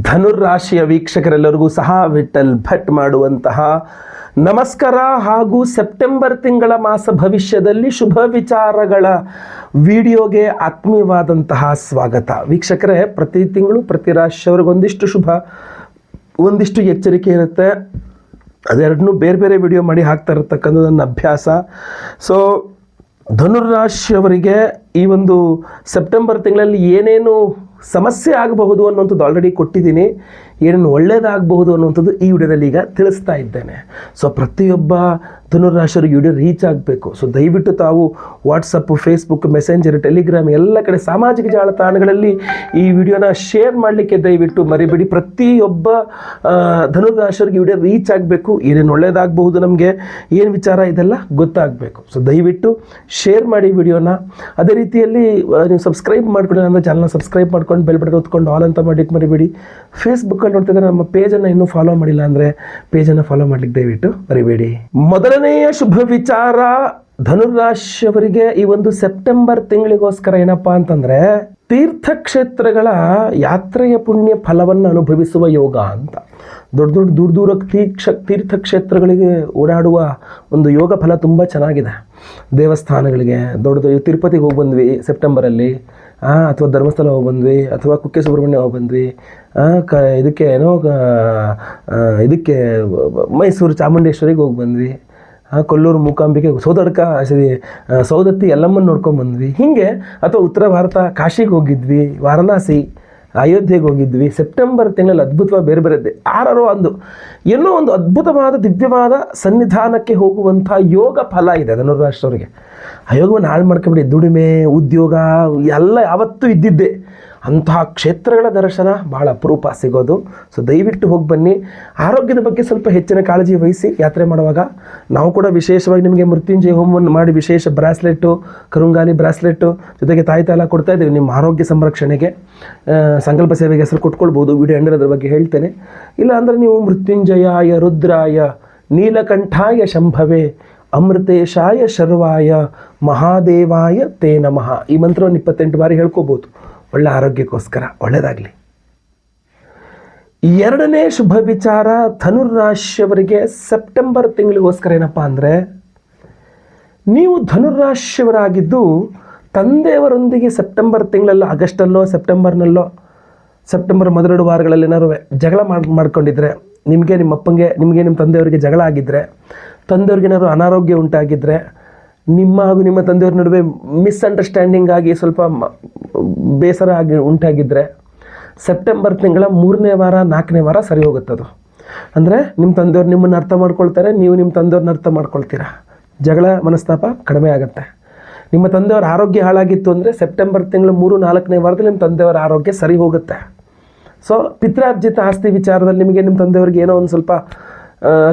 ಧನುರಾಶಿಯ ವೀಕ್ಷಕರೆಲ್ಲರಿಗೂ ಸಹ ವಿಠಲ್ ಭಟ್ ಮಾಡುವಂತಹ ನಮಸ್ಕಾರ ಹಾಗೂ ಸೆಪ್ಟೆಂಬರ್ ತಿಂಗಳ ಮಾಸ ಭವಿಷ್ಯದಲ್ಲಿ ಶುಭ ವಿಚಾರಗಳ ವಿಡಿಯೋಗೆ ಆತ್ಮೀಯವಾದಂತಹ ಸ್ವಾಗತ. ವೀಕ್ಷಕರೇ, ಪ್ರತಿ ತಿಂಗಳು ಪ್ರತಿ ರಾಶಿಯವರಿಗೆ ಒಂದಿಷ್ಟು ಶುಭ, ಒಂದಿಷ್ಟು ಎಚ್ಚರಿಕೆ ಇರುತ್ತೆ. ಅದೆರಡನ್ನೂ ಬೇರೆ ಬೇರೆ ವಿಡಿಯೋ ಮಾಡಿ ಹಾಕ್ತಾ ಇರತಕ್ಕಂಥದ್ದು ನನ್ನ ಅಭ್ಯಾಸ. ಸೊ ಧನುರಾಶಿಯವರಿಗೆ ಈ ಒಂದು ಸೆಪ್ಟೆಂಬರ್ ತಿಂಗಳಲ್ಲಿ ಏನೇನು ಸಮಸ್ಯೆ ಆಗಬಹುದು ಅನ್ನುವಂಥದ್ದು ಆಲ್ರೆಡಿ ಕೊಟ್ಟಿದ್ದೀನಿ. ಏನೇನು ಒಳ್ಳೆಯದಾಗಬಹುದು ಅನ್ನುವಂಥದ್ದು ಈ ವಿಡಿಯೋದಲ್ಲಿ ಈಗ ತಿಳಿಸ್ತಾ ಇದ್ದೇನೆ. ಸೊ ಪ್ರತಿಯೊಬ್ಬ ಧನುರಾಶಿಯವರಿಗೆ ವಿಡಿಯೋ ರೀಚ್ ಆಗಬೇಕು. ಸೊ ದಯವಿಟ್ಟು ತಾವು ವಾಟ್ಸಪ್ಪು, ಫೇಸ್ಬುಕ್, ಮೆಸೆಂಜರ್, ಟೆಲಿಗ್ರಾಮ್ ಎಲ್ಲ ಕಡೆ ಸಾಮಾಜಿಕ ಜಾಲತಾಣಗಳಲ್ಲಿ ಈ ವಿಡಿಯೋನ ಶೇರ್ ಮಾಡಲಿಕ್ಕೆ ದಯವಿಟ್ಟು ಮರಿಬೇಡಿ. ಪ್ರತಿಯೊಬ್ಬ ಧನುರಾಶಿಯವರಿಗೆ ವಿಡಿಯೋ ರೀಚ್ ಆಗಬೇಕು. ಏನೇನು ಒಳ್ಳೆಯದಾಗಬಹುದು, ನಮಗೆ ಏನು ವಿಚಾರ ಇದೆಲ್ಲ ಗೊತ್ತಾಗಬೇಕು. ಸೊ ದಯವಿಟ್ಟು ಶೇರ್ ಮಾಡಿ ವಿಡಿಯೋನ. ಅದೇ ರೀತಿಯಲ್ಲಿ ನೀವು ಸಬ್ಸ್ಕ್ರೈಬ್ ಮಾಡ್ಕೊಂಡು ನನ್ನ ಚಾನಲ್ನ ಸಬ್ಸ್ಕ್ರೈಬ್ ಮಾಡ್ಕೊಂಡು ಬೆಲ್ ಬಟನ್ ಹೊತ್ಕೊಂಡು ಆಲ್ ಅಂತ ಮಾಡಲಿಕ್ಕೆ ಮರಿಬೇಡಿ. ಫೇಸ್ಬುಕ್ಕಲ್ಲಿ ನೋಡ್ತಿದ್ರೆ ನಮ್ಮ ಪೇಜನ್ನು ಇನ್ನೂ ಫಾಲೋ ಮಾಡಿಲ್ಲ ಅಂದರೆ ಪೇಜನ್ನು ಫಾಲೋ ಮಾಡ್ಲಿಕ್ಕೆ ದಯವಿಟ್ಟು ಮರಿಬೇಡಿ. ಮೊದಲನೆಯ ಶುಭ ವಿಚಾರ ಧನುರಾಶಿಯವರಿಗೆ ಈ ಒಂದು ಸೆಪ್ಟೆಂಬರ್ ತಿಂಗಳಿಗೋಸ್ಕರ ಏನಪ್ಪಾ ಅಂತಂದರೆ, ತೀರ್ಥಕ್ಷೇತ್ರಗಳ ಯಾತ್ರೆಯ ಪುಣ್ಯ ಫಲವನ್ನು ಅನುಭವಿಸುವ ಯೋಗ ಅಂತ. ದೊಡ್ಡ ದೂರ ತೀರ್ಥಕ್ಷೇತ್ರಗಳಿಗೆ ಓಡಾಡುವ ಒಂದು ಯೋಗ ಫಲ ತುಂಬ ಚೆನ್ನಾಗಿದೆ. ದೇವಸ್ಥಾನಗಳಿಗೆ ದೊಡ್ಡ ತಿರುಪತಿಗೆ ಹೋಗಿ ಬಂದ್ವಿ ಸೆಪ್ಟೆಂಬರಲ್ಲಿ, ಅಥವಾ ಧರ್ಮಸ್ಥಳ ಹೋಗಿ ಬಂದ್ವಿ, ಅಥವಾ ಕುಕ್ಕೆ ಸುಬ್ರಹ್ಮಣ್ಯ ಹೋಗಿ ಬಂದ್ವಿ, ಇದಕ್ಕೆ ಮೈಸೂರು ಚಾಮುಂಡೇಶ್ವರಿಗೆ ಹೋಗಿ ಬಂದ್ವಿ, ಕೊಲ್ಲೂರು ಮೂಕಾಂಬಿಕೆ, ಸೌದತ್ತಿ ಎಲ್ಲಮ್ಮನ ನೋಡ್ಕೊಂಡು ಬಂದ್ವಿ. ಹೀಗೆ ಅಥವಾ ಉತ್ತರ ಭಾರತ ಕಾಶಿಗೆ ಹೋಗಿದ್ವಿ, ವಾರಣಾಸಿ, ಅಯೋಧ್ಯೆಗೆ ಹೋಗಿದ್ವಿ. ಸೆಪ್ಟೆಂಬರ್ ತಿಂಗಳಲ್ಲಿ ಅದ್ಭುತವಾಗಿ ಬೇರೆ ಬೇರೆ ಏನೋ ಒಂದು ಅದ್ಭುತವಾದ ದಿವ್ಯವಾದ ಸನ್ನಿಧಾನಕ್ಕೆ ಹೋಗುವಂಥ ಯೋಗ ಫಲ ಇದೆ ಧನುರಾಶಿಯವರಿಗೆ. ಆ ಯೋಗವನ್ನು ಹಾಳು ಮಾಡ್ಕೊಂಬಿಡಿ. ದುಡಿಮೆ, ಉದ್ಯೋಗ ಎಲ್ಲ ಯಾವತ್ತೂ ಇದ್ದಿದ್ದೆ. ಅಂತಹ ಕ್ಷೇತ್ರಗಳ ದರ್ಶನ ಭಾಳ ಅಪರೂಪ ಸಿಗೋದು. ಸೊ ದಯವಿಟ್ಟು ಹೋಗಿ ಬನ್ನಿ. ಆರೋಗ್ಯದ ಬಗ್ಗೆ ಸ್ವಲ್ಪ ಹೆಚ್ಚಿನ ಕಾಳಜಿ ವಹಿಸಿ ಯಾತ್ರೆ ಮಾಡುವಾಗ. ನಾವು ಕೂಡ ವಿಶೇಷವಾಗಿ ನಿಮಗೆ ಮೃತ್ಯುಂಜಯ ಹೋಮವನ್ನು ಮಾಡಿ ವಿಶೇಷ ಬ್ರಾಸ್ಲೆಟ್ಟು, ಕರುಂಗಾಲಿ ಬ್ರಾಸ್ಲೆಟ್ಟು ಜೊತೆಗೆ ತಾಯ್ತಾಲ ಕೊಡ್ತಾ ಇದ್ದೀವಿ ನಿಮ್ಮ ಆರೋಗ್ಯ ಸಂರಕ್ಷಣೆಗೆ. ಸಂಕಲ್ಪ ಸೇವೆಗೆ ಹೆಸರು ಕೊಟ್ಕೊಳ್ಬೋದು. ವಿಡಿಯೋ ಎಂಡಿರೋದ್ರ ಬಗ್ಗೆ ಹೇಳ್ತೇನೆ. ಇಲ್ಲ ಅಂದರೆ ನೀವು ಮೃತ್ಯುಂಜಯಾಯ ರುದ್ರಾಯ ನೀಲಕಂಠಾಯ ಶಂಭವೇ ಅಮೃತೇಶಾಯ ಶರ್ವಾಯ ಮಹಾದೇವಾಯ ತೇ ನಮಃ ಈ ಮಂತ್ರವನ್ನು 28 ಬಾರಿ ಹೇಳ್ಕೋಬೋದು. ಒಳ್ಳೆ ಆರೋಗ್ಯಕ್ಕೋಸ್ಕರ ಒಳ್ಳೆಯದಾಗಲಿ. ಎರಡನೇ ಶುಭ ವಿಚಾರ ಧನುರಾಶಿಯವರಿಗೆ ಸೆಪ್ಟೆಂಬರ್ ತಿಂಗಳಿಗೋಸ್ಕರ ಏನಪ್ಪ ಅಂದರೆ, ನೀವು ಧನುರಾಶಿಯವರಾಗಿದ್ದು ತಂದೆಯವರೊಂದಿಗೆ ಸೆಪ್ಟೆಂಬರ್ ತಿಂಗಳಲ್ಲೋ, ಆಗಸ್ಟಲ್ಲೋ, ಸೆಪ್ಟೆಂಬರ್ ಮೊದಲೆರಡು ವಾರಗಳಲ್ಲಿ ಏನಾದ್ರು ಜಗಳ ಮಾಡ್ಕೊಂಡಿದ್ರೆ, ನಿಮಗೆ ನಿಮ್ಮ ಅಪ್ಪಂಗೆ, ನಿಮಗೆ ನಿಮ್ಮ ತಂದೆಯವರಿಗೆ ಜಗಳ ಆಗಿದ್ದರೆ, ತಂದೆಯವ್ರಿಗೆ ಏನಾದ್ರು ಅನಾರೋಗ್ಯ ಉಂಟಾಗಿದ್ದರೆ, ನಿಮ್ಮ ಹಾಗೂ ನಿಮ್ಮ ತಂದೆಯವ್ರ ನಡುವೆ ಮಿಸ್ಅಂಡರ್ಸ್ಟ್ಯಾಂಡಿಂಗ್ ಆಗಿ ಸ್ವಲ್ಪ ಬೇಸರ ಆಗಿ ಉಂಟಾಗಿದ್ದರೆ, ಸೆಪ್ಟೆಂಬರ್ ತಿಂಗಳ 3ನೇ ವಾರ 4ನೇ ವಾರ ಸರಿ ಹೋಗುತ್ತದು. ಅಂದರೆ ನಿಮ್ಮ ತಂದೆಯವ್ರು ನಿಮ್ಮನ್ನು ಅರ್ಥ ಮಾಡ್ಕೊಳ್ತಾರೆ, ನೀವು ನಿಮ್ಮ ತಂದೆಯವ್ರನ್ನ ಅರ್ಥ ಮಾಡ್ಕೊಳ್ತೀರಾ. ಜಗಳ ಮನಸ್ತಾಪ ಕಡಿಮೆ ಆಗುತ್ತೆ. ನಿಮ್ಮ ತಂದೆಯವರ ಆರೋಗ್ಯ ಹಾಳಾಗಿತ್ತು ಅಂದರೆ ಸೆಪ್ಟೆಂಬರ್ ತಿಂಗಳು 3-4ನೇ ವಾರದಲ್ಲಿ ನಿಮ್ಮ ತಂದೆಯವರ ಆರೋಗ್ಯ ಸರಿ ಹೋಗುತ್ತೆ. ಸೊ ಪಿತ್ರಾರ್ಜಿತ ಆಸ್ತಿ ವಿಚಾರದಲ್ಲಿ ನಿಮಗೆ ನಿಮ್ಮ ತಂದೆಯವ್ರಿಗೆ ಏನೋ ಒಂದು ಸ್ವಲ್ಪ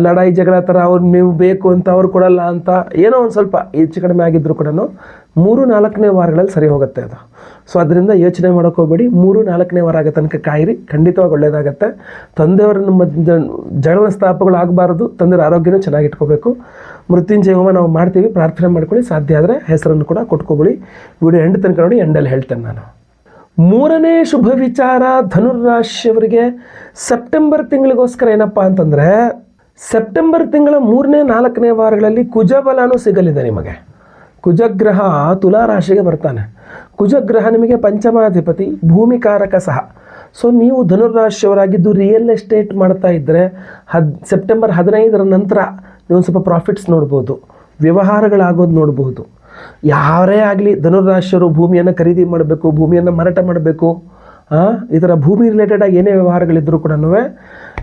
ಲಡಾಯಿ ಜಗಳ ಥರ, ಅವ್ರು ನೀವು ಬೇಕು ಅಂತ ಅವ್ರು ಕೊಡಲ್ಲ ಅಂತ ಏನೋ ಒಂದು ಸ್ವಲ್ಪ ಹೆಚ್ಚು ಕಡಿಮೆ ಆಗಿದ್ರು ಕೂಡ 3-4ನೇ ವಾರಗಳಲ್ಲಿ ಸರಿ ಹೋಗುತ್ತೆ ಅದು. ಸೊ ಅದರಿಂದ ಯೋಚನೆ ಮಾಡೋಕ್ಕೋಗ್ಬೇಡಿ. 3-4ನೇ ವಾರ ಆಗೋ ತನಕ ಕಾಯಿರಿ, ಖಂಡಿತವಾಗಿ ಒಳ್ಳೆಯದಾಗತ್ತೆ. ತಂದೆಯವರ ನಮ್ಮ ಜಗಳ ಸ್ಥಾಪಗಳಾಗಬಾರ್ದು. ತಂದೆಯವ್ರ ಆರೋಗ್ಯನೂ ಚೆನ್ನಾಗಿಟ್ಕೋಬೇಕು. ಮೃತ್ಯುಂಜಯ ಹೋಮ ನಾವು ಮಾಡ್ತೀವಿ, ಪ್ರಾರ್ಥನೆ ಮಾಡ್ಕೊಳ್ಳಿ. ಸಾಧ್ಯ ಆದರೆ ಹೆಸರನ್ನು ಕೂಡ ಕೊಟ್ಕೊಬಿಡಿ. ವಿಡಿಯೋ ಎಂಡ್ ತನಕ ನೋಡಿ, ಎಂಡಲ್ಲಿ ಹೇಳ್ತೇನೆ ನಾನು. ಮೂರನೇ ಶುಭ ವಿಚಾರ ಧನುರಾಶಿಯವರಿಗೆ ಸೆಪ್ಟೆಂಬರ್ ತಿಂಗಳಿಗೋಸ್ಕರ ಏನಪ್ಪ ಅಂತಂದರೆ, ಸೆಪ್ಟೆಂಬರ್ ತಿಂಗಳ 3-4ನೇ ವಾರಗಳಲ್ಲಿ ಕುಜಬಲನೂ ಸಿಗಲಿದೆ ನಿಮಗೆ. ಕುಜಗ್ರಹ ತುಲಾರಾಶಿಗೆ ಬರ್ತಾನೆ. ಕುಜಗ್ರಹ ನಿಮಗೆ ಪಂಚಮಾಧಿಪತಿ, ಭೂಮಿಕಾರಕ ಸಹ. ಸೊ ನೀವು ಧನುರಾಶಿಯವರಾಗಿದ್ದು ರಿಯಲ್ ಎಸ್ಟೇಟ್ ಮಾಡ್ತಾ ಇದ್ದರೆ ಸೆಪ್ಟೆಂಬರ್ 15ರ ನಂತರ ನೀವು ಸ್ವಲ್ಪ ಪ್ರಾಫಿಟ್ಸ್ ನೋಡ್ಬೋದು, ವ್ಯವಹಾರಗಳಾಗೋದು ನೋಡ್ಬೋದು. ಯಾರೇ ಆಗಲಿ ಧನುರಾಶಿಯವರು ಭೂಮಿಯನ್ನು ಖರೀದಿ ಮಾಡಬೇಕು, ಭೂಮಿಯನ್ನು ಮಾರಾಟ ಮಾಡಬೇಕು, ಈ ಥರ ಭೂಮಿ ರಿಲೇಟೆಡಾಗಿ ಏನೇ ವ್ಯವಹಾರಗಳಿದ್ದರೂ ಕೂಡ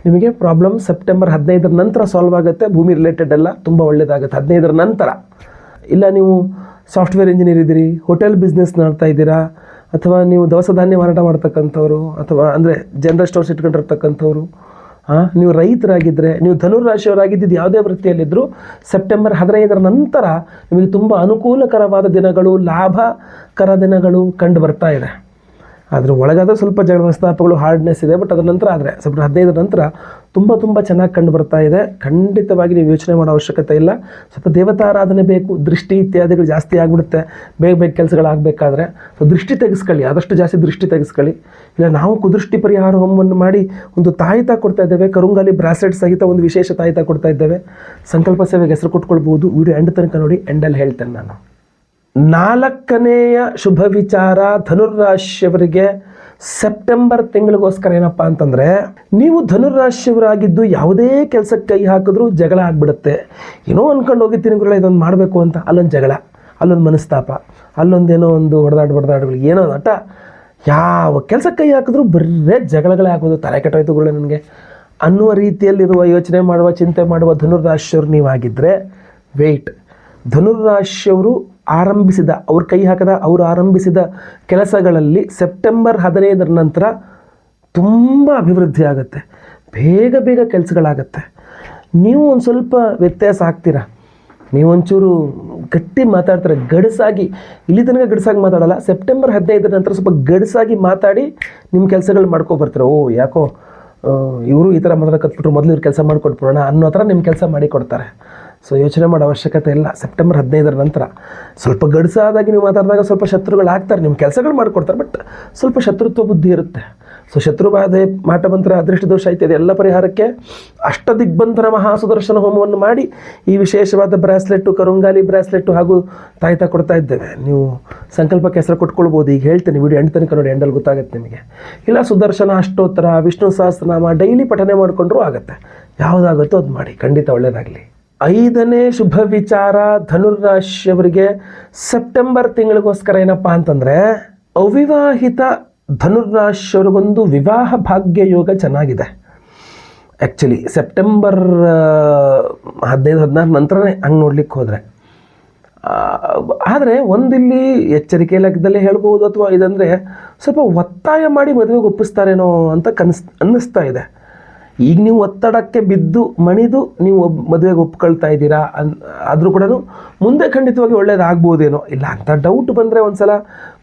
ನಿಮಗೆ ಪ್ರಾಬ್ಲಮ್ ಸೆಪ್ಟೆಂಬರ್ 15ರ ನಂತರ ಸಾಲ್ವ್ ಆಗುತ್ತೆ. ಭೂಮಿ ರಿಲೇಟೆಡ್ ಎಲ್ಲ ತುಂಬ ಒಳ್ಳೆಯದಾಗುತ್ತೆ 15ರ ನಂತರ. ಇಲ್ಲ ನೀವು ಸಾಫ್ಟ್ವೇರ್ ಇಂಜಿನಿಯರ್ ಇದ್ದೀರಿ, ಹೋಟೆಲ್ ಬಿಸ್ನೆಸ್ ಮಾಡ್ತಾ ಇದ್ದೀರಾ, ಅಥವಾ ನೀವು ದವಸ ಧಾನ್ಯ ಮಾರಾಟ ಮಾಡ್ತಕ್ಕಂಥವ್ರು, ಅಥವಾ ಅಂದರೆ ಜನರಲ್ ಸ್ಟೋರ್ಸ್ ಇಟ್ಕೊಂಡಿರ್ತಕ್ಕಂಥವ್ರು, ನೀವು ರೈತರಾಗಿದ್ದರೆ, ನೀವು ಧನುರಾಶಿಯವರಾಗಿದ್ದು ಯಾವುದೇ ವೃತ್ತಿಯಲ್ಲಿದ್ದರೂ ಸೆಪ್ಟೆಂಬರ್ 15ರ ನಂತರ ನಿಮಗೆ ತುಂಬ ಅನುಕೂಲಕರವಾದ ದಿನಗಳು, ಲಾಭಕರ ದಿನಗಳು ಕಂಡು ಬರ್ತಾ ಇದೆ. ಅದ್ರ ಒಳಗಾದ್ರೆ ಸ್ವಲ್ಪ ಜಗಳ ಮನಸ್ತಾಪಗಳು ಹಾರ್ಡ್ನೆಸ್ ಇದೆ, ಬಟ್ ಅದರ ನಂತರ ಆದರೆ ಸ್ವಲ್ಪ 15 ನಂತರ ತುಂಬ ಚೆನ್ನಾಗಿ ಕಂಡು ಬರ್ತಾ ಇದೆ. ಖಂಡಿತವಾಗಿ ನೀವು ಯೋಚನೆ ಮಾಡೋ ಅವಶ್ಯಕತೆ ಇಲ್ಲ. ಸ್ವಲ್ಪ ದೇವತಾರಾಧನೆ ಬೇಕು, ದೃಷ್ಟಿ ಇತ್ಯಾದಿಗಳು ಜಾಸ್ತಿ ಆಗಿಬಿಡುತ್ತೆ ಬೇಗ ಕೆಲಸಗಳಾಗಬೇಕಾದ್ರೆ. ಸೊ ದೃಷ್ಟಿ ತೆಗೆಸ್ಕೊಳ್ಳಿ, ಆದಷ್ಟು ಜಾಸ್ತಿ ದೃಷ್ಟಿ ತೆಗೆಸ್ಕೊಳ್ಳಿ. ಇಲ್ಲ ನಾವು ಕುದೃಷ್ಟಿ ಪರಿಹಾರ ಹೋಮವನ್ನು ಮಾಡಿ ಒಂದು ತಾಯಿತ ಕೊಡ್ತಾ ಇದ್ದೇವೆ, ಕರುಂಗಾಲಿ ಬ್ರಾಸ್ಲೆಟ್ ಸಹಿತ ಒಂದು ವಿಶೇಷ ತಾಯಿತ ಕೊಡ್ತಾ ಇದ್ದೇವೆ. ಸಂಕಲ್ಪ ಸೇವೆಗೆ ಹೆಸರು ಕೊಟ್ಕೊಳ್ಬೋದು. ವಿಡಿಯೋ ಎಂಡ್ ತನಕ ನೋಡಿ, ಎಂಡಲ್ಲಿ ಹೇಳ್ತೇನೆ ನಾನು. 4ನೆಯ ಶುಭ ವಿಚಾರ ಧನುರ್ರಾಶಿಯವರಿಗೆ ಸೆಪ್ಟೆಂಬರ್ ತಿಂಗಳಿಗೋಸ್ಕರ ಏನಪ್ಪ ಅಂತಂದರೆ, ನೀವು ಧನುರ್ರಾಶಿಯವರಾಗಿದ್ದು ಯಾವುದೇ ಕೆಲಸಕ್ಕೆ ಕೈ ಹಾಕಿದ್ರೂ ಜಗಳ ಆಗಿಬಿಡುತ್ತೆ. ಏನೋ ಅಂದ್ಕೊಂಡು ಹೋಗಿರ್ತೀನಿ ಗುರುಗಳೇ ಇದೊಂದು ಮಾಡಬೇಕು ಅಂತ, ಅಲ್ಲೊಂದು ಜಗಳ, ಅಲ್ಲೊಂದು ಮನಸ್ತಾಪ, ಅಲ್ಲೊಂದೇನೋ ಒಂದು ಹೊಡೆದಾಟಗಳು ಏನೋ ನಟ, ಯಾವ ಕೆಲಸಕ್ಕೆ ಕೈ ಹಾಕಿದ್ರೂ ಬರೇ ಜಗಳಗಳೇ ಆಗೋದು. ತಲೆ ಕೆಟ್ಟೋಯ್ತು ಗುರುಗಳೇ ನನಗೆ ಅನ್ನುವ ರೀತಿಯಲ್ಲಿರುವ ಯೋಚನೆ ಮಾಡುವ ಚಿಂತೆ ಮಾಡುವ ಧನುರ್ರಾಶಿಯವರು ನೀವಾಗಿದ್ದರೆ ವೆಯ್ಟ್. ಧನುರ್ರಾಶಿಯವರು ಆರಂಭಿಸಿದ, ಅವ್ರ ಕೈ ಹಾಕದ ಅವರು ಆರಂಭಿಸಿದ ಕೆಲಸಗಳಲ್ಲಿ ಸೆಪ್ಟೆಂಬರ್ 15 ನಂತರ ತುಂಬ ಅಭಿವೃದ್ಧಿ ಆಗುತ್ತೆ, ಬೇಗ ಕೆಲಸಗಳಾಗತ್ತೆ. ನೀವು ಒಂದು ಸ್ವಲ್ಪ ವ್ಯತ್ಯಾಸ ಆಗ್ತೀರಾ, ನೀವೊಂಚೂರು ಗಟ್ಟಿ ಮಾತಾಡ್ತಾರೆ, ಗಡಸಾಗಿ. ಇಲ್ಲಿ ತನಕ ಗಡಸಾಗಿ ಮಾತಾಡಲ್ಲ, ಸೆಪ್ಟೆಂಬರ್ 15 ನಂತರ ಸ್ವಲ್ಪ ಗಡಸಾಗಿ ಮಾತಾಡಿ ನಿಮ್ಮ ಕೆಲಸಗಳು ಮಾಡ್ಕೊಬರ್ತಾರೆ. ಓ ಯಾಕೋ ಇವರು ಈ ಥರ ಮಾತಾಡಕತ್ಬಿಟ್ರು, ಮೊದಲು ಇವ್ರು ಕೆಲಸ ಮಾಡಿಕೊಟ್ಬಿಡೋಣ ಅನ್ನೋ ಥರ ನಿಮ್ಮ ಕೆಲಸ ಮಾಡಿ ಕೊಡ್ತಾರೆ. ಸೊ ಯೋಚನೆ ಮಾಡೋ ಅವಶ್ಯಕತೆ ಇಲ್ಲ. ಸೆಪ್ಟೆಂಬರ್ 15 ನಂತರ ಸ್ವಲ್ಪ ಗಡಸಾದಾಗಿ ನೀವು ಮಾತಾಡಿದಾಗ ಸ್ವಲ್ಪ ಶತ್ರುಗಳು ಆಗ್ತಾರೆ, ನಿಮ್ಮ ಕೆಲಸಗಳು ಮಾಡಿಕೊಡ್ತಾರೆ, ಬಟ್ ಸ್ವಲ್ಪ ಶತ್ರುತ್ವ ಬುದ್ಧಿ ಇರುತ್ತೆ. ಸೊ ಶತ್ರುಬಾಧೆ, ಮಾಟಮಂತ್ರ, ಅದೃಷ್ಟ ದೋಷ ಇತ್ಯಾದಿ ಎಲ್ಲ ಪರಿಹಾರಕ್ಕೆ ಅಷ್ಟದಿಗ್ಬಂಧನ ಮಹಾಸುದರ್ಶನ ಹೋಮವನ್ನು ಮಾಡಿ ಈ ವಿಶೇಷವಾದ ಬ್ರಾಸ್ಲೆಟ್ಟು, ಕರುಂಗಾಲಿ ಬ್ರಾಸ್ಲೆಟ್ಟು ಹಾಗೂ ತಾಯ್ತಾ ಕೊಡ್ತಾ ಇದ್ದೇವೆ. ನೀವು ಸಂಕಲ್ಪಕ್ಕೆ ಹೆಸರು ಕೊಟ್ಕೊಳ್ಬೋದು. ಈಗ ಹೇಳ್ತೇನೆ, ವಿಡಿಯೋ ಎಂಡ್ ತನಕ ನೋಡಿ, ಎಂಡಲ್ಲಿ ಗೊತ್ತಾಗುತ್ತೆ ನಿಮಗೆ. ಇಲ್ಲ ಸುದರ್ಶನ ಅಷ್ಟೋತ್ತರ, ವಿಷ್ಣು ಸಹಸ್ರನಾಮ ಡೈಲಿ ಪಠನೆ ಮಾಡಿಕೊಂಡ್ರೂ ಆಗುತ್ತೆ. ಯಾವುದಾಗುತ್ತೋ ಅದು ಮಾಡಿ, ಖಂಡಿತ ಒಳ್ಳೆಯದಾಗಲಿ. 5ನೇ ಶುಭ ವಿಚಾರ ಧನುರ್ರಾಶಿಯವರಿಗೆ ಸೆಪ್ಟೆಂಬರ್ ತಿಂಗಳಿಗೋಸ್ಕರ ಏನಪ್ಪ ಅಂತಂದರೆ, ಅವಿವಾಹಿತ ಧನುರ್ರಾಶಿಯವರಿಗೊಂದು ವಿವಾಹ ಭಾಗ್ಯ ಯೋಗ ಚೆನ್ನಾಗಿದೆ. ಆ್ಯಕ್ಚುಲಿ ಸೆಪ್ಟೆಂಬರ್ 15-16 ನಂತರನೇ ಹಂಗೆ ನೋಡ್ಲಿಕ್ಕೆ ಹೋದರೆ. ಆದರೆ ಒಂದಿಲ್ಲಿ ಎಚ್ಚರಿಕೆ ಲೆಕ್ಕದಲ್ಲೇ ಹೇಳ್ಬೋದು, ಅಥವಾ ಇದಂದರೆ ಸ್ವಲ್ಪ ಒತ್ತಾಯ ಮಾಡಿ ಮದುವೆಗೆ ಒಪ್ಪಿಸ್ತಾರೇನೋ ಅಂತ ಅನ್ನಿಸ್ತಾ ಇದೆ. ಈಗ ನೀವು ಒತ್ತಡಕ್ಕೆ ಬಿದ್ದು ಮಣಿದು ನೀವು ಮದುವೆಗೆ ಒಪ್ಕೊಳ್ತಾ ಇದ್ದೀರಾ ಆದರೂ ಕೂಡ ಮುಂದೆ ಖಂಡಿತವಾಗಿ ಒಳ್ಳೇದಾಗ್ಬೋದೇನೋ. ಇಲ್ಲ ಅಂತ ಡೌಟ್ ಬಂದರೆ ಒಂದು ಸಲ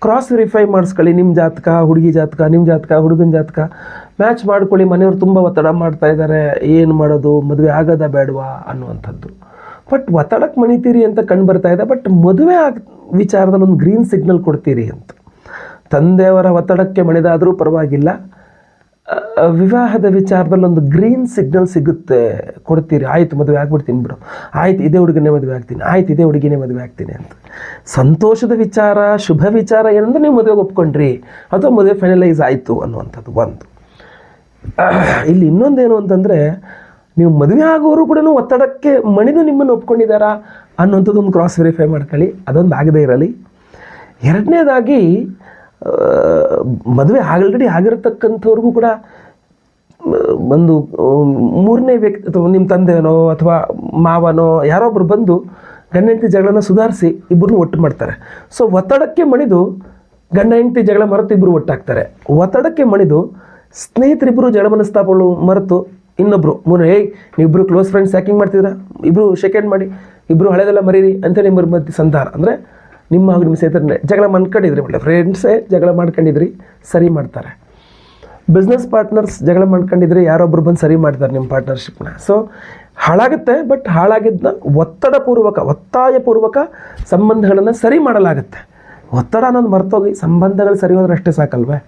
ಕ್ರಾಸ್ ವೆರಿಫೈ ಮಾಡಿಸ್ಕೊಳ್ಳಿ. ನಿಮ್ಮ ಜಾತಕ, ಹುಡುಗಿ ಜಾತಕ, ನಿಮ್ಮ ಜಾತಕ, ಹುಡುಗನ ಜಾತಕ ಮ್ಯಾಚ್ ಮಾಡ್ಕೊಳ್ಳಿ. ಮನೆಯವರು ತುಂಬ ಒತ್ತಡ ಮಾಡ್ತಾ ಇದ್ದಾರೆ, ಏನು ಮಾಡೋದು, ಮದುವೆ ಆಗೋದ ಬೇಡವಾ ಅನ್ನುವಂಥದ್ದು. ಬಟ್ ಒತ್ತಡಕ್ಕೆ ಮಣಿತೀರಿ ಅಂತ ಕಂಡು ಬರ್ತಾ ಇದೆ. ಬಟ್ ಮದುವೆ ವಿಚಾರದಲ್ಲಿ ಒಂದು ಗ್ರೀನ್ ಸಿಗ್ನಲ್ ಕೊಡ್ತೀರಿ ಅಂತ. ತಂದೆಯವರ ಒತ್ತಡಕ್ಕೆ ಮಣಿದಾದರೂ ಪರವಾಗಿಲ್ಲ, ವಿವಾಹದ ವಿಚಾರದಲ್ಲಿ ಒಂದು ಗ್ರೀನ್ ಸಿಗ್ನಲ್ ಸಿಗುತ್ತೆ, ಕೊಡ್ತೀರಿ. ಆಯಿತು ಮದುವೆ ಆಗ್ಬಿಡ್ತೀನಿ ಬಿಡು, ಆಯ್ತು ಇದೇ ಹುಡುಗನೇ ಮದುವೆ ಆಗ್ತೀನಿ, ಆಯ್ತು ಇದೇ ಹುಡುಗಿನೇ ಮದುವೆ ಆಗ್ತೀನಿ ಅಂತ. ಸಂತೋಷದ ವಿಚಾರ, ಶುಭ ವಿಚಾರ ಏನಂದ್ರೆ ನೀವು ಮದುವೆಗೆ ಒಪ್ಕೊಂಡ್ರಿ ಅಥವಾ ಮದುವೆ ಫೈನಲೈಸ್ ಆಯಿತು ಅನ್ನುವಂಥದ್ದು ಒಂದು. ಇಲ್ಲಿ ಇನ್ನೊಂದೇನು ಅಂತಂದರೆ, ನೀವು ಮದುವೆ ಆಗೋರು ಕೂಡ ಒತ್ತಡಕ್ಕೆ ಮಣಿದು ನಿಮ್ಮನ್ನು ಒಪ್ಕೊಂಡಿದ್ದಾರಾ ಅನ್ನುವಂಥದ್ದು ಒಂದು ಕ್ರಾಸ್ ವೆರಿಫೈ ಮಾಡ್ಕೊಳ್ಳಿ. ಅದೊಂದು ಆಗದೇ ಇರಲಿ. ಎರಡನೇದಾಗಿ, ಮದುವೆ ಆಲ್ರೆಡಿ ಆಗಿರತಕ್ಕಂಥವ್ರಿಗೂ ಕೂಡ ಒಂದು 3ನೇ ವ್ಯಕ್ತಿ ಅಥವಾ ನಿಮ್ಮ ತಂದೆನೋ ಅಥವಾ ಮಾವನೋ ಯಾರೊಬ್ಬರು ಬಂದು ಗಂಡ ಹೆಂಡತಿ ಜಗಳನ ಸುಧಾರಿಸಿ ಇಬ್ಬರನ್ನೂ ಒಟ್ಟು ಮಾಡ್ತಾರೆ. ಸೊ ಒತ್ತಡಕ್ಕೆ ಮಣಿದು ಗಂಡ ಹೆಂಡತಿ ಜಗಳ ಮರೆತು ಇಬ್ಬರು ಒಟ್ಟಾಗ್ತಾರೆ. ಒತ್ತಡಕ್ಕೆ ಮಣಿದು ಸ್ನೇಹಿತರಿಬ್ಬರು ಜಗಳ ಮನಸ್ತಾಪಗಳು ಮರೆತು ಇನ್ನೊಬ್ಬರು ನೀವಿಬ್ಬರು ಕ್ಲೋಸ್ ಫ್ರೆಂಡ್ಸ್ ಯಾಕಿಂಗ್ ಮಾಡ್ತಿದ್ದೀರಾ, ಇಬ್ಬರು ಸೆಕೆಂಡ್ ಮಾಡಿ, ಇಬ್ಬರು ಹಳೆದೆಲ್ಲ ಮರೀರಿ ಅಂತೇಳಿ ಇಬ್ಬರು ಮಧ್ಯೆ ಸಂಧಾನ. ಅಂದರೆ ನಿಮ್ಮ ಹಾಗೂ ನಿಮ್ಮ ಸ್ನೇಹಿತರನ್ನೇ ಜಗಳ ಮಾಡ್ಕೊಂಡಿದ್ರಿ, ಒಳ್ಳೆ ಫ್ರೆಂಡ್ಸೇ ಜಗಳ ಮಾಡ್ಕೊಂಡಿದ್ರಿ, ಸರಿ ಮಾಡ್ತಾರೆ. ಬಿಸ್ನೆಸ್ ಪಾರ್ಟ್ನರ್ಸ್ ಜಗಳ ಮಾಡ್ಕೊಂಡಿದ್ರೆ ಯಾರೊಬ್ಬರು ಬಂದು ಸರಿ ಮಾಡ್ತಾರೆ ನಿಮ್ಮ ಪಾರ್ಟ್ನರ್ಶಿಪ್ನ. ಸೊ ಹಾಳಾಗುತ್ತೆ, ಬಟ್ ಹಾಳಾಗಿದ್ದನ್ನ ಒತ್ತಾಯಪೂರ್ವಕ ಸಂಬಂಧಗಳನ್ನು ಸರಿ ಮಾಡಲಾಗುತ್ತೆ. ಒತ್ತಡ ಅನ್ನೋದು ಮರ್ತೋಗಿ ಸಂಬಂಧಗಳು ಸರಿ ಹೋದ್ರೆ ಅಷ್ಟೇ ಸಾಕಲ್ವೇ.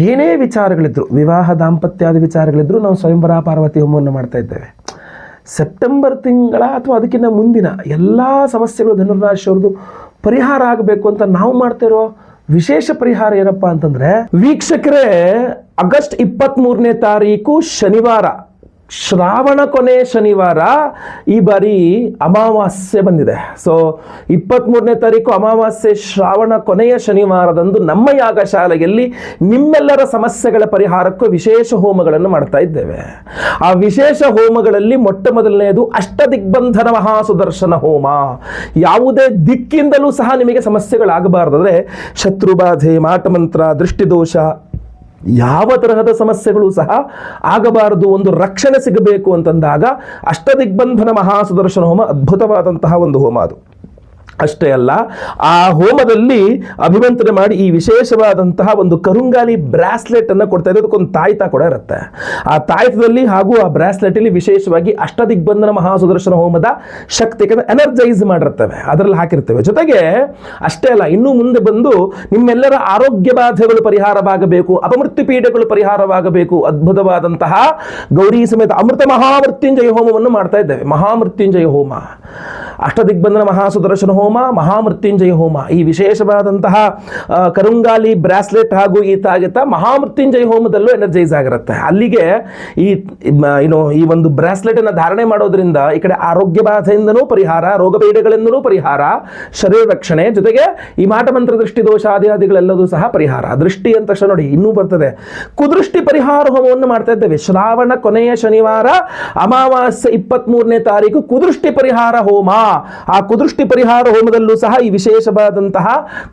ಏನೇ ವಿಚಾರಗಳಿದ್ರು, ವಿವಾಹ ದಾಂಪತ್ಯಾದ ವಿಚಾರಗಳಿದ್ರು, ನಾವು ಸ್ವಯಂವರ ಪಾರ್ವತಿ ಹೋಮವನ್ನು ಮಾಡ್ತಾ ಇದ್ದೇವೆ. ಸೆಪ್ಟೆಂಬರ್ ತಿಂಗಳ ಅಥವಾ ಅದಕ್ಕಿಂತ ಮುಂದಿನ ಎಲ್ಲ ಸಮಸ್ಯೆಗಳು ಧನುರ್ರಾಶಿಯವ್ರದ್ದು ಪರಿಹಾರ ಆಗಬೇಕು ಅಂತ ನಾವು ಮಾಡ್ತಿರೋ ವಿಶೇಷ ಪರಿಹಾರ ಏನಪ್ಪ ಅಂತಂದರೆ, ವೀಕ್ಷಕರೇ, ಆಗಸ್ಟ್ 23ನೇ ತಾರೀಕು ಶನಿವಾರ, ಶ್ರಾವಣ ಕೊನೆ ಶನಿವಾರ, ಈ ಬಾರಿ ಅಮಾವಾಸ್ಯೆ ಬಂದಿದೆ. ಸೊ 23ನೇ ತಾರೀಕು ಅಮಾವಾಸ್ಯೆ, ಶ್ರಾವಣ ಕೊನೆಯ ಶನಿವಾರದಂದು ನಮ್ಮ ಯಾಗಶಾಲೆಯಲ್ಲಿ ನಿಮ್ಮೆಲ್ಲರ ಸಮಸ್ಯೆಗಳ ಪರಿಹಾರಕ್ಕೂ ವಿಶೇಷ ಹೋಮಗಳನ್ನು ಮಾಡ್ತಾ ಇದ್ದೇವೆ. ಆ ವಿಶೇಷ ಹೋಮಗಳಲ್ಲಿ ಮೊಟ್ಟ ಮೊದಲನೆಯದು ಅಷ್ಟದಿಗ್ಬಂಧನ ಮಹಾಸುದರ್ಶನ ಹೋಮ. ಯಾವುದೇ ದಿಕ್ಕಿಂದಲೂ ಸಹ ನಿಮಗೆ ಸಮಸ್ಯೆಗಳಾಗಬಾರ್ದಾದ್ರೆ, ಶತ್ರುಬಾಧೆ, ಮಾಟಮಂತ್ರ, ದೃಷ್ಟಿದೋಷ, ಯಾವ ತರಹದ ಸಮಸ್ಯೆಗಳು ಸಹ ಆಗಬಾರದು, ಒಂದು ರಕ್ಷಣೆ ಸಿಗಬೇಕು ಅಂತಂದಾಗ ಅಷ್ಟದಿಗ್ಬಂಧನ ಮಹಾಸುದರ್ಶನ ಹೋಮ ಅದ್ಭುತವಾದಂತಹ ಒಂದು ಹೋಮ ಅದು. ಅಷ್ಟೇ ಅಲ್ಲ, ಆ ಹೋಮದಲ್ಲಿ ಅಭಿಮಂತ್ರಣ ಮಾಡಿ ಈ ವಿಶೇಷವಾದಂತಹ ಒಂದು ಕರುಂಗಾಲಿ ಬ್ರಾಸ್ಲೆಟ್ ಅನ್ನು ಕೊಡ್ತಾ ಇದ್ದಾರೆ. ಅದಕ್ಕೊಂದು ತಾಯ್ತ ಕೂಡ ಇರುತ್ತೆ. ಆ ತಾಯ್ತದಲ್ಲಿ ಹಾಗೂ ಆ ಬ್ರಾಸ್ಲೆಟ್ ಅಲ್ಲಿ ವಿಶೇಷವಾಗಿ ಅಷ್ಟದಿಗ್ಬಂಧನ ಮಹಾಸುದರ್ಶನ ಹೋಮದ ಶಕ್ತಿ ಎನರ್ಜೈಸ್ ಮಾಡಿರ್ತವೆ, ಅದರಲ್ಲಿ ಹಾಕಿರ್ತೇವೆ. ಜೊತೆಗೆ ಅಷ್ಟೇ ಅಲ್ಲ, ಇನ್ನು ಮುಂದೆ ಬಂದು ನಿಮ್ಮೆಲ್ಲರ ಆರೋಗ್ಯ ಬಾಧೆಗಳು ಪರಿಹಾರವಾಗಬೇಕು, ಅಪಮೃತ್ಯು ಪೀಡೆಗಳು ಪರಿಹಾರವಾಗಬೇಕು, ಅದ್ಭುತವಾದಂತಹ ಗೌರಿ ಸಮೇತ ಅಮೃತ ಮಹಾಮೃತ್ಯುಂಜಯ ಹೋಮವನ್ನು ಮಾಡ್ತಾ ಇದ್ದೇವೆ. ಮಹಾಮೃತ್ಯುಂಜಯ ಹೋಮ, ಅಷ್ಟದಿಗ್ಬಂಧನ ಮಹಾಸುದರ್ಶನ ಹೋಮ, ಮಹಾಮೃತ್ಯುಂಜಯ ಹೋಮ, ಈ ವಿಶೇಷವಾದಂತಹ ಕರುಂಗಾಲಿ ಬ್ರಾಸ್ಲೆಟ್ ಹಾಗೂ ಈ ತಾಗಿತ ಮಹಾಮೃತ್ಯುಂಜಯ ಹೋಮದಲ್ಲೂ ಎನರ್ಜೈಸ್ ಆಗಿರುತ್ತೆ. ಅಲ್ಲಿಗೆ ಈ ಒಂದು ಬ್ರಾಸ್ಲೆಟ್ ಅನ್ನು ಧಾರಣೆ ಮಾಡೋದ್ರಿಂದ ಈ ಕಡೆ ಆರೋಗ್ಯ ಬಾಧೆಯಿಂದನೂ ಪರಿಹಾರ, ರೋಗ ಪೀಡೆಗಳಿಂದನೂ ಪರಿಹಾರ, ಶರೀರ ರಕ್ಷಣೆ, ಜೊತೆಗೆ ಈ ಮಾಟಮಂತ್ರ ದೃಷ್ಟಿ ದೋಷ ಆದಿಗಳೆಲ್ಲದೂ ಸಹ ಪರಿಹಾರ. ದೃಷ್ಟಿ ಅಂತ ತಕ್ಷಣ ನೋಡಿ ಇನ್ನೂ ಬರ್ತದೆ, ಕುದೃಷ್ಟಿ ಪರಿಹಾರ ಹೋಮವನ್ನು ಮಾಡ್ತಾ ಇದ್ದೇವೆ. ಶ್ರಾವಣ ಕೊನೆಯ ಶನಿವಾರ ಅಮಾವಾಸ್ಯೆ 23ನೇ ತಾರೀಕು ಕುದೃಷ್ಟಿ ಪರಿಹಾರ ಹೋಮ. ಆ ಕುದೃಷ್ಟಿ ಪರಿಹಾರ ಹೋಮದಲ್ಲೂ ಸಹ ಈ ವಿಶೇಷವಾದಂತಹ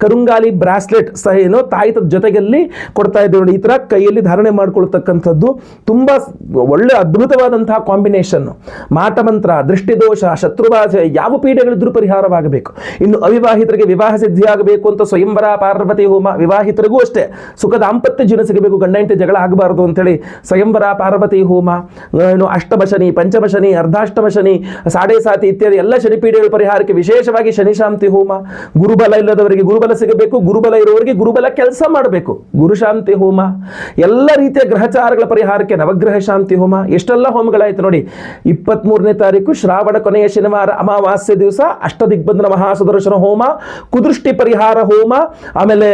ಕರುಂಗಾಲಿ ಬ್ರಾಸ್ಲೆಟ್ ಸಹ ಏನೋ ತಾಯಿತದ ಜೊತೆಗಲ್ಲಿ ಕೊಡ್ತಾ ಇದ್ದೇವೆ ನೋಡಿ. ಈ ತರ ಕೈಯಲ್ಲಿ ಧಾರಣೆ ಮಾಡಿಕೊಳ್ತಕ್ಕಂಥದ್ದು ತುಂಬಾ ಒಳ್ಳೆ ಅದ್ಭುತವಾದಂತಹ ಕಾಂಬಿನೇಷನ್. ಮಾಟಮಂತ್ರ, ದೃಷ್ಟಿದೋಷ, ಶತ್ರುಬಾಧೆ ಯಾವ ಪೀಡೆಗಳಿದ್ರೂ ಪರಿಹಾರವಾಗಬೇಕು. ಇನ್ನು ಅವಿವಾಹಿತರಿಗೆ ವಿವಾಹ ಸಿದ್ಧಿಯಾಗಬೇಕು ಅಂತ ಸ್ವಯಂವರ ಪಾರ್ವತಿ ಹೋಮ, ವಿವಾಹಿತರಿಗೂ ಅಷ್ಟೇ ಸುಖ ದಾಂಪತ್ಯ ಜೀವನ ಸಿಗಬೇಕು, ಗಂಡ ಹೆಂಡತಿ ಜಗಳ ಆಗಬಾರದು ಅಂತೇಳಿ ಸ್ವಯಂವರ ಪಾರ್ವತಿ ಹೋಮ. ಇನ್ನು ಅಷ್ಟಮ ಶನಿ, ಪಂಚಮ ಶನಿ, ಅರ್ಧಾಷ್ಟಮ ಶನಿ, ಸಾಡೆ ಸಾತಿ ಇತ್ಯಾದಿ ಎಲ್ಲ ಶನಿ ಪೀಡೆಗಳ ಪರಿಹಾರಕ್ಕೆ ವಿಶೇಷವಾಗಿ ಶನಿ ಶಾಂತಿ ಹೋಮ. ಗುರುಬಲ ಇಲ್ಲದವರಿಗೆ ಗುರುಬಲ ಸಿಗಬೇಕು, ಗುರುಬಲ ಇರುವವರಿಗೆ ಗುರುಬಲ ಕೆಲಸ ಮಾಡಬೇಕು, ಗುರು ಶಾಂತಿ ಹೋಮ. ಎಲ್ಲ ರೀತಿಯ ಗ್ರಹಚಾರಗಳ ಪರಿಹಾರಕ್ಕೆ ನವಗ್ರಹ ಶಾಂತಿ ಹೋಮ. ಎಷ್ಟೆಲ್ಲ ಹೋಮಗಳಾಯ್ತು ನೋಡಿ. 23ನೇ ತಾರೀಕು ಶ್ರಾವಣ ಕೊನೆಯ ಶನಿವಾರ ಅಮಾವಾಸ್ಯೆ ದಿವಸ ಅಷ್ಟದಿಗ್ಬಂಧನ ಮಹಾಸುದರ್ಶನ ಹೋಮ, ಕುದೃಷ್ಟಿ ಪರಿಹಾರ ಹೋಮ, ಆಮೇಲೆ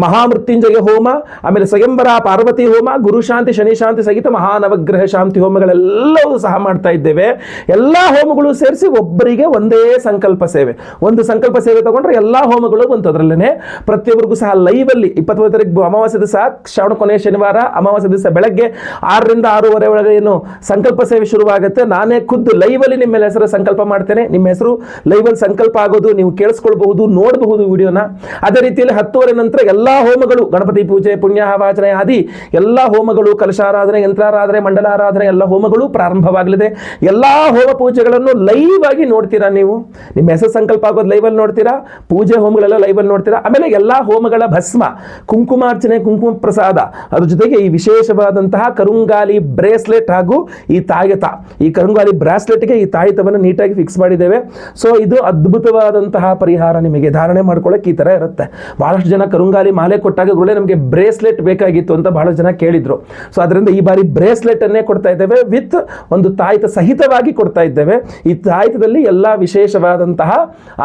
ಮಹಾಮೃತ್ಯುಂಜಯ ಹೋಮ, ಆಮೇಲೆ ಸ್ವಯಂವರ ಪಾರ್ವತಿ ಹೋಮ, ಗುರು ಶಾಂತಿ, ಶನಿ ಶಾಂತಿ ಸಹಿತ ಮಹಾನವಗ್ರಹ ಶಾಂತಿ ಹೋಮಗಳೆಲ್ಲವೂ ಸಹ ಮಾಡ್ತಾ ಇದ್ದೇವೆ. ಎಲ್ಲಾ ಹೋಮಗಳು ಸೇರಿಸಿ ಒಬ್ಬರಿಗೆ ಒಂದೇ ಸಂಕಲ್ಪ ಸೇವೆ. ಒಂದು ಸಂಕಲ್ಪ ಸೇವೆ ತಗೊಂಡ್ರೆ ಎಲ್ಲಾ ಹೋಮಗಳು ಬಂತು ಅದರಲ್ಲೇನೆ. ಪ್ರತಿಯೊಬ್ಬರಿಗೂ ಸಹ ಲೈವ್ ಅಲ್ಲಿ 25ನೇ ತಾರೀಕು ಅಮಾವಾಸ್ಯೆ ದಿವಸ ಶ್ರಾವಣ ಕೊನೆಯ ಶನಿವಾರ ಅಮಾವಾಸ್ಯೆ ದಿವಸ ಬೆಳಗ್ಗೆ 6ರಿಂದ 6:30 ಒಳಗೆ ಏನು ಸಂಕಲ್ಪ ಸೇವೆ ಶುರುವಾಗುತ್ತೆ. ನಾನೇ ಖುದ್ದು ಲೈವ್ ಅಲ್ಲಿ ನಿಮ್ಮ ಹೆಸರು ಸಂಕಲ್ಪ ಮಾಡ್ತೇನೆ. ನಿಮ್ಮ ಹೆಸರು ಲೈವ್ ಅಲ್ಲಿ ಸಂಕಲ್ಪ ಆಗೋದು ನೀವು ಕೇಳಿಸ್ಕೊಳ್ಬಹುದು, ನೋಡಬಹುದು ವಿಡಿಯೋನ. ಅದೇ ರೀತಿಯಲ್ಲಿ 10:30 ನಂತರ ಎಲ್ಲಾ ಹೋಮಗಳು, ಗಣಪತಿ ಪೂಜೆ, ಪುಣ್ಯಾಹವಾಚನೆ ಆದಿ ಎಲ್ಲಾ ಹೋಮಗಳು, ಕಲಶಾರಾಧನೆ, ಯಂತ್ರಾರಾಧನೆ, ಮಂಡಲಾರಾಧನೆ ಎಲ್ಲ ಹೋಮಗಳು ಪ್ರಾರಂಭವಾಗಲಿದೆ. ಎಲ್ಲಾ ಹೋಮ ಪೂಜೆಗಳನ್ನು ಲೈವ್ ಆಗಿ ನೋಡ್ತೀರಾ ನೀವು. ನಿಮ್ಮ ಹೆಸರು ಸಂಕಲ್ಪ ಆಗೋದು ಲೈವ್ ಅಲ್ಲಿ ನೋಡ್ತೀರಾ, ಪೂಜೆ ಹೋಮಗಳೆಲ್ಲ ಲೈವ್ ಅಲ್ಲಿ ನೋಡ್ತೀರಾ. ಆಮೇಲೆ ಎಲ್ಲಾ ಹೋಮಗಳ ಭಸ್ಮ, ಕುಂಕುಮಾರ್ಚನೆ, ಕುಂಕುಮ ಪ್ರಸಾದ, ಅದ್ರ ಜೊತೆಗೆ ಈ ವಿಶೇಷವಾದಂತಹ ಕರುಂಗಾಲಿ ಬ್ರೇಸ್ಲೆಟ್ ಹಾಗೂ ಈ ತಾಯಿತ, ಈ ಕರುಂಗಾಲಿ ಬ್ರಾಸ್ಲೆಟ್ಗೆ ಈ ತಾಯಿತವನ್ನು ನೀಟಾಗಿ ಫಿಕ್ಸ್ ಮಾಡಿದ್ದೇವೆ. ಸೊ ಇದು ಅದ್ಭುತವಾದಂತಹ ಪರಿಹಾರ. ನಿಮಗೆ ಧಾರಣೆ ಮಾಡ್ಕೊಳ್ಳೋಕೆ ಈ ತರ ಇರುತ್ತೆ. ಬಹಳಷ್ಟು ಜನ ಕರುಂಗಾಲಿ ಮಾಲೆ ಕೊಟ್ಟಾಗ ಗುರುಗಳೇ ನಮಗೆ ಬ್ರೇಸ್ಲೆಟ್ ಬೇಕಾಗಿತ್ತು ಅಂತ ಬಹಳ ಜನ ಕೇಳಿದ್ರು. ಸೊ ಅದರಿಂದ ಈ ಬಾರಿ ಬ್ರೇಸ್ಲೆಟ್ ಅನ್ನೇ ಕೊಡ್ತಾ ಇದ್ದೇವೆ, ವಿತ್ ಒಂದು ತಾಯಿತ ಸಹಿತವಾಗಿ ಕೊಡ್ತಾ ಇದ್ದೇವೆ. ಈ ತಾಯಿತದಲ್ಲಿ ಎಲ್ಲಾ ವಿಶೇಷವಾದಂತಹ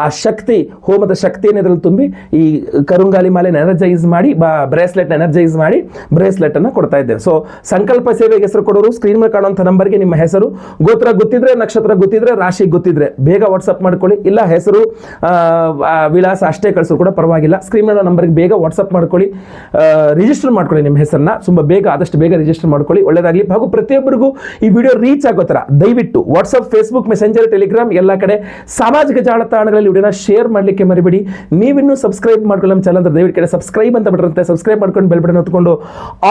ಆ ಶಕ್ತಿ, ಹೋಮದ ಶಕ್ತಿಯನ್ನು ಇದರಲ್ಲಿ ತುಂಬಿ ಈ ಕರುಂಗಾಲಿ ಮಾಲೆ ಎನರ್ಜೈಸ್ ಮಾಡಿ, ಬ್ರೇಸ್ಲೆಟ್ ಎನರ್ಜೈಸ್ ಮಾಡಿ ಬ್ರೇಸ್ಲೆಟ್ ಅನ್ನು ಕೊಡ್ತಾ ಇದ್ದೇವೆ. ಸೊ ಸಂಕಲ್ಪ ಸೇವೆಗೆ ಹೆಸರು ಕೊಡೋರು ಸ್ಕ್ರೀನ್ ಮೇಲೆ ಕಾಣುವಂಥ ನಂಬರ್ಗೆ ನಿಮ್ಮ ಹೆಸರು, ಗೋತ್ರ ಗೊತ್ತಿದ್ರೆ, ನಕ್ಷತ್ರ ಗೊತ್ತಿದ್ರೆ, ರಾಶಿ ಗೊತ್ತಿದ್ರೆ ಬೇಗ ವಾಟ್ಸಪ್ ಮಾಡ್ಕೊಳ್ಳಿ. ಇಲ್ಲ ಹೆಸರು ವಿಳಾಸ ಅಷ್ಟೇ ಕಳಿಸೋ ಕೂಡ ಪರವಾಗಿಲ್ಲ. ಸ್ಕ್ರೀನ್ ಮೇಲೆ ನಂಬರ್ಗೆ ಬೇಗ ವಾಟ್ಸಪ್ ಮಾಡ್ಕೊಳ್ಳಿ, ರಿಜಿಸ್ಟರ್ ಮಾಡ್ಕೊಳ್ಳಿ ನಿಮ್ಮ ಹೆಸರನ್ನ. ತುಂಬ ಬೇಗ, ಆದಷ್ಟು ಬೇಗ ರಿಜಿಸ್ಟರ್ ಮಾಡ್ಕೊಳ್ಳಿ, ಒಳ್ಳೆಯದಾಗಲಿ. ಹಾಗೂ ಪ್ರತಿಯೊಬ್ಬರಿಗೂ ಈ ವಿಡಿಯೋ ರೀಚ್ ಆಗೋ ಥರ ದಯವಿಟ್ಟು ವಾಟ್ಸಪ್, ಫೇಸ್ಬುಕ್, ಮೆಸೆಂಜರ್, ಟೆಲಿಗ್ರಾಮ್ ಎಲ್ಲ ಕಡೆ ಸಾಮಾಜಿಕ ಜಾಲತಾಣಗಳಲ್ಲಿ ವಿಡಿಯೋನ ಶೇರ್ ಮಾಡಲಿಕ್ಕೆ ಮರಿಬೇಡಿ. ನೀವಿನ್ನೂ ಸಬ್ಸ್ಕ್ರೈಬ್ ಮಾಡ್ಕೊಳ್ಳಿ ನಮ್ಮ ಚಾನಲ್, ದಯವಿಟ್ಟು ಕಡೆ ಸಬ್ಸ್ಕ್ರೈಬ್ ಅಂತ ಬಿಟ್ಟಿರುತ್ತೆ, ಸಬ್ಸ್ಕ್ರೈಬ್ ಮಾಡ್ಕೊಂಡು ಬೆಲ್ ಬಟನ್ ಹೊತ್ಕೊಂಡು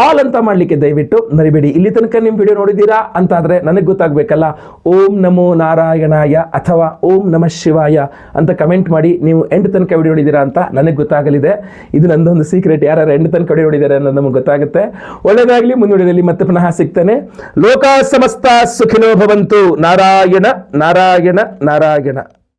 ಆಲ್ ಅಂತ ಮಾಡಲಿಕ್ಕೆ ದಯವಿಟ್ಟು ಮರಿಬೇಡಿ. ಇಲ್ಲಿ ತನಕ ನಿಮ್ಮ ವಿಡಿಯೋ ನೋಡಿದ್ದೀರಾ ಅಂತಾದರೆ ನನಗೆ ಗೊತ್ತಾಗಬೇಕಲ್ಲ. ಓಂ ನಮೋ ನಾರಾಯಣಾಯ ಅಥವಾ ಓಂ ನಮಃ ಶಿವಾಯ ಅಂತ ಕಮೆಂಟ್ ಮಾಡಿ ನೀವು ಎಂಡ್ ತನಕ ವಿಡಿಯೋ ನೋಡಿದ್ದೀರಾ ಅಂತ ನನಗೆ ಗೊತ್ತಾಗಲಿದೆ. ಇದು ನಂದೊಂದು ಸೀಕ್ರೆಟ್, ಯಾರು ಎಂಡ್ ತನಕ ವಿಡಿಯೋ ನೋಡಿದ್ದಾರೆ ಅನ್ನೋದು ನಮಗೆ ಗೊತ್ತಾಗುತ್ತೆ. ಒಳ್ಳೆಯದಾಗಲಿ. ಮುಂದುವರಿದಲ್ಲಿ ಮತ್ತೆ ಪುನಃ ಸಿಗ್ತಾನೆ. ಲೋಕ ಸಮಸ್ತ ಸುಖಿನೋ ಭವಂತು. ನಾರಾಯಣ ನಾರಾಯಣ ನಾರಾಯಣ.